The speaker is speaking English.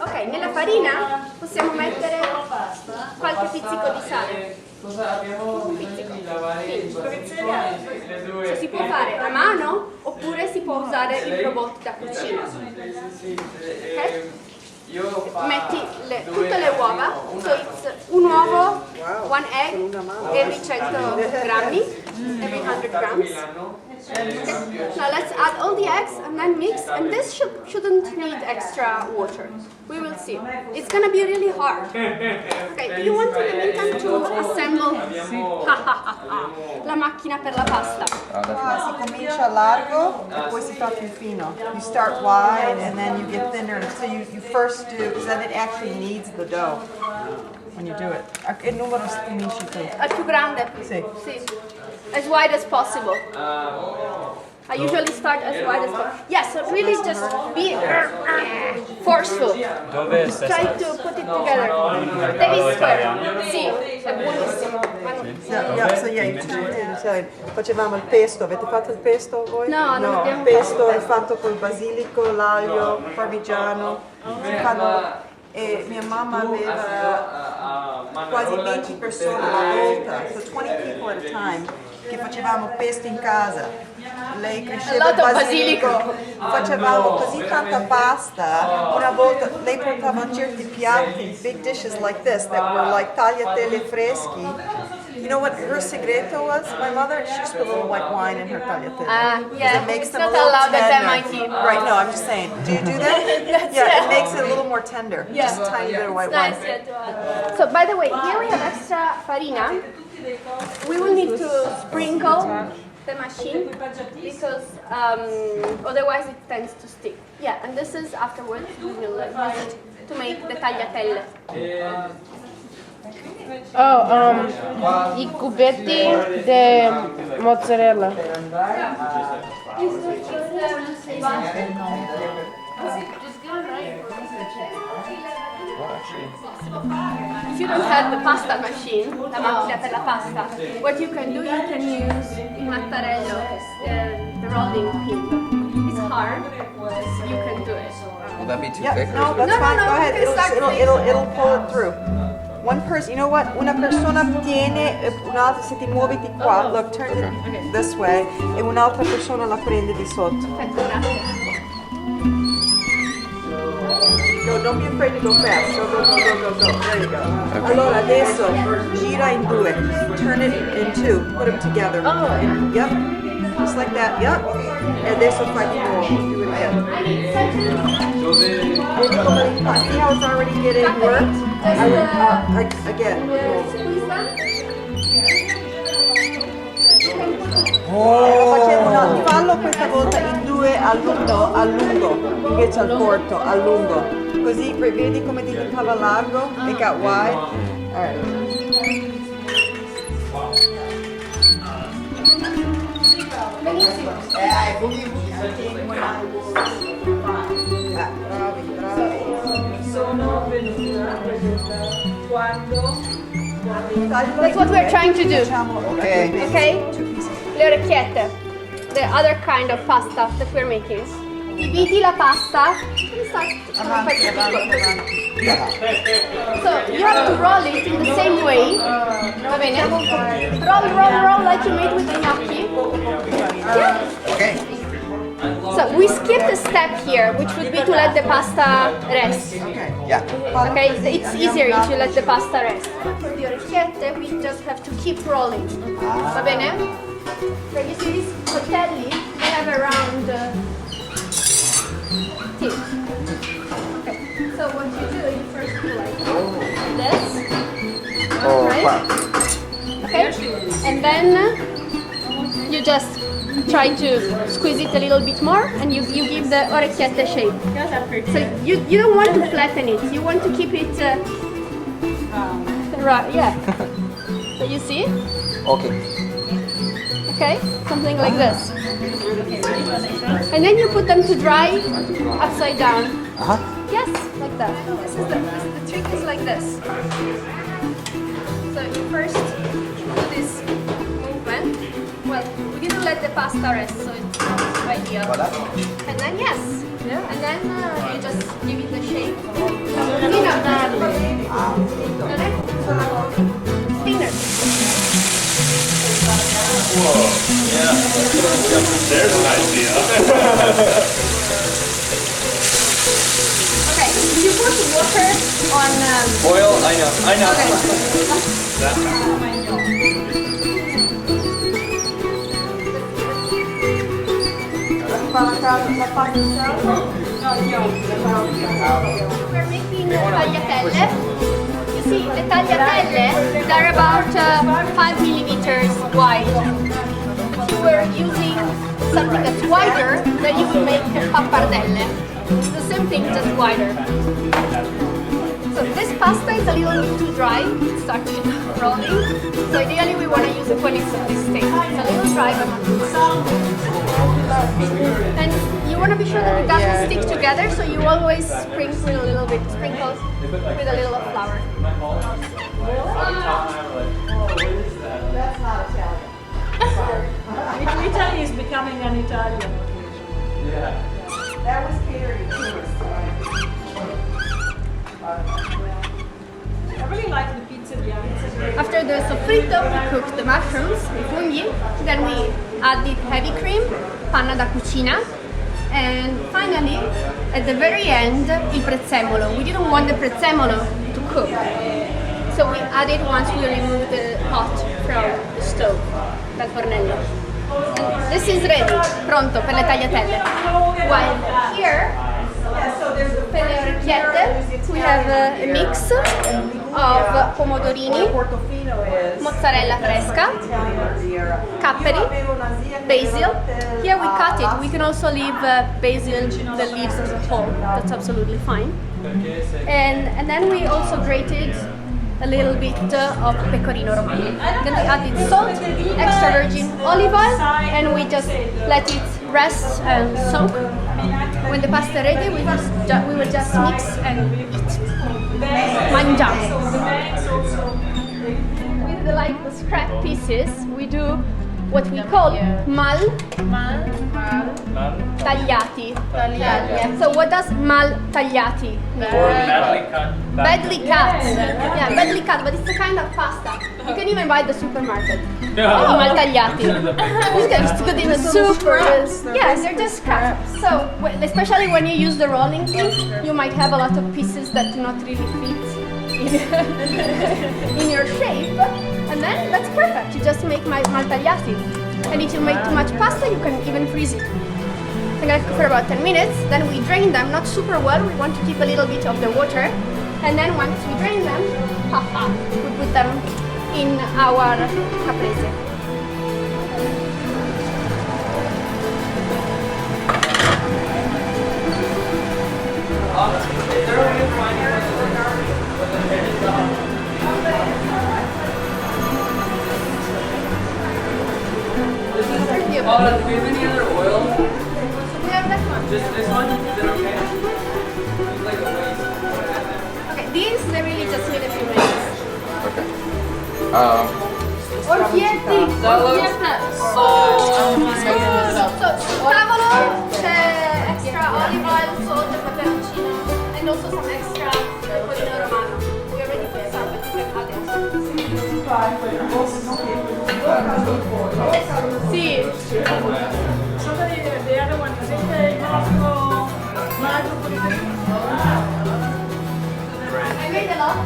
Ok, nella farina possiamo mettere qualche pizzico di sale. Un pizzico. Cioè, si può fare a mano oppure si può usare i prodotti da cucina. Ok? Metti tutte le uova, so it's un uovo, one egg, every 100 grammi, every 100 grams. Okay. Now let's add all the eggs and then mix, and this shouldn't need extra water. We will see. It's gonna be really hard. Okay, do you want in the meantime to assemble la macchina per la pasta? Si comincia largo e poi si fa più fino. You start wide and then you get thinner. So you first do, because then it actually kneads the dough when you do it. A che numero si comincia tu? È più grande? Sì. Sì. As wide as possible. I usually start as wide as possible. Yes, so really just be forceful. Try to put it together. Devi square. Sì, è buonissimo. Facevamo il pesto, avete fatto il pesto voi? No, non abbiamo il pesto è fatto col basilico, l'aglio, parmigiano. E mia mamma aveva quasi 20 persone alla volta, so 20 people at a time, che facevamo pesto in casa. Lei cresceva il basilico, facevamo così tanta pasta. Una volta lei portava certi piatti, big dishes like this, that were like tagliatelle freschi. You know what her segreto was? My mother, she just put a little white wine in her tagliatelle. Yeah, it makes it's them not a little allowed at tender. MIT. Right, no, I'm just saying. Do you do that? Yeah, it makes it a little more tender. Yeah. Just a tiny bit of white Nice, wine. yeah, to add. So by the way, here we have extra farina. We will need to sprinkle the machine because otherwise it tends to stick. Yeah, and this is afterwards we will use it to make the tagliatelle. I cubetti di mozzarella. If you don't have the pasta machine, la macchina per la pasta, what you can do, you can use il mattarello, the rolling pin. It's hard, but you can do it. Will that be too Yeah, thick? no, that's No, fine. no, Go ahead. exactly. It'll pull it through. One person, you know what? Una persona tiene, un'altra, se ti muovi di qua, look, turn it this way, e un'altra persona la prende di sotto. Perfetto, grazie. No, don't be afraid to go fast. Go. There you go. Allora, adesso gira in due. Turn it in two. Put them together. Yep. Just like that. Yep. E adesso fai di nuovo. Do it again. Vedi come see how it's already getting worked? Again. Fallo questa volta in due a lungo, invece al corto, a lungo. Così vedi come diventava largo? It got wide. All right. That's what we're trying to do. Okay. Okay? Le orecchiette. The other kind of pasta that we're making. Dividi la pasta. So you have to roll it in the same way. Va bene? Roll like you made with the gnocchi. Yeah. Okay. So we skipped a step here, which would be to let the pasta rest. Yeah. Okay, it's easier if you let the pasta rest. For the orecchiette, we just have to keep rolling. Va bene? So you see these coltelli, they have a round tip. Okay, so what you do, you first do like this. Right? Okay, and then you just try to squeeze it a little bit more, and you give the orecchiette shape. So you don't want to flatten it. You want to keep it right. Yeah. So you see? Okay. Okay, something like this. And then you put them to dry upside down. Yes, like that. This is the trick is like this. So you first do this movement. Well, we didn't let the pasta rest, so it's right here. And then yes, and then you just give it the shape. Thinner. Whoa, yeah. There's an idea. Okay, you put water on... Oil, I know. We're making tagliatelle. You see, the tagliatelle, they're about 5 millimeters wide. If you were using something that's wider, then you would make pappardelle. It's the same thing, just wider. So this pasta is a little bit too dry. It started rolling. So ideally we want to use it when it's in this state. It's a little dry, but not too much. And you want to be sure that it doesn't stick together, so you always sprinkle a little bit, sprinkles with a little flour. That's not Italian. Italy is becoming an Italian. Yeah. That was catering to us. I really like the pizza. After the soffritto, we cooked the mushrooms, the funghi, then we added heavy cream, panna da cucina, and finally, at the very end, il prezzemolo. We didn't want the prezzemolo to cook, so we added once we removed the pot from the stove, dal fornello. And this is ready, pronto per le tagliatelle. While here, per le orecchiette, we have a mix of pomodorini, mozzarella fresca, capperi, basil. Here we cut it. We can also leave basil, the leaves as a whole. That's absolutely fine. And then we also grated a little bit of pecorino romano. Then we added salt, extra virgin olive oil, and we just let it rest and soak. When the pasta ready, we will just mix and eat. Mangiamo. With the scrap pieces, we do what we call mal tagliati. So what does mal tagliati mean? Badly cut. Badly cut. Yeah, badly cut, but it's a kind of pasta. You can even buy at the supermarket. Mal tagliati. It's good in the soup. Yes, they're just cut. So, especially when you use the rolling thing, you might have a lot of pieces that do not really fit in your shape. And then that's perfect. You just make mal tagliati. And if you make too much pasta, you can even freeze it. I'm gonna cook for about 10 minutes. Then we drain them, not super well. We want to keep a little bit of the water. And then once we drain them, we put them in our caprese. Paola, do we have any other oil? We have that one. Just this one? Is it okay? It's like a waste. Okay, these they really just need a few minutes. Okay. Orchietti! So, sul tavolo c'è extra olive oil, salt, and pepperoncino, and also some extra pecorino romano. We already put some, but you can add it. Sì. Somebody, the other one, is it the Costco? I made a lot.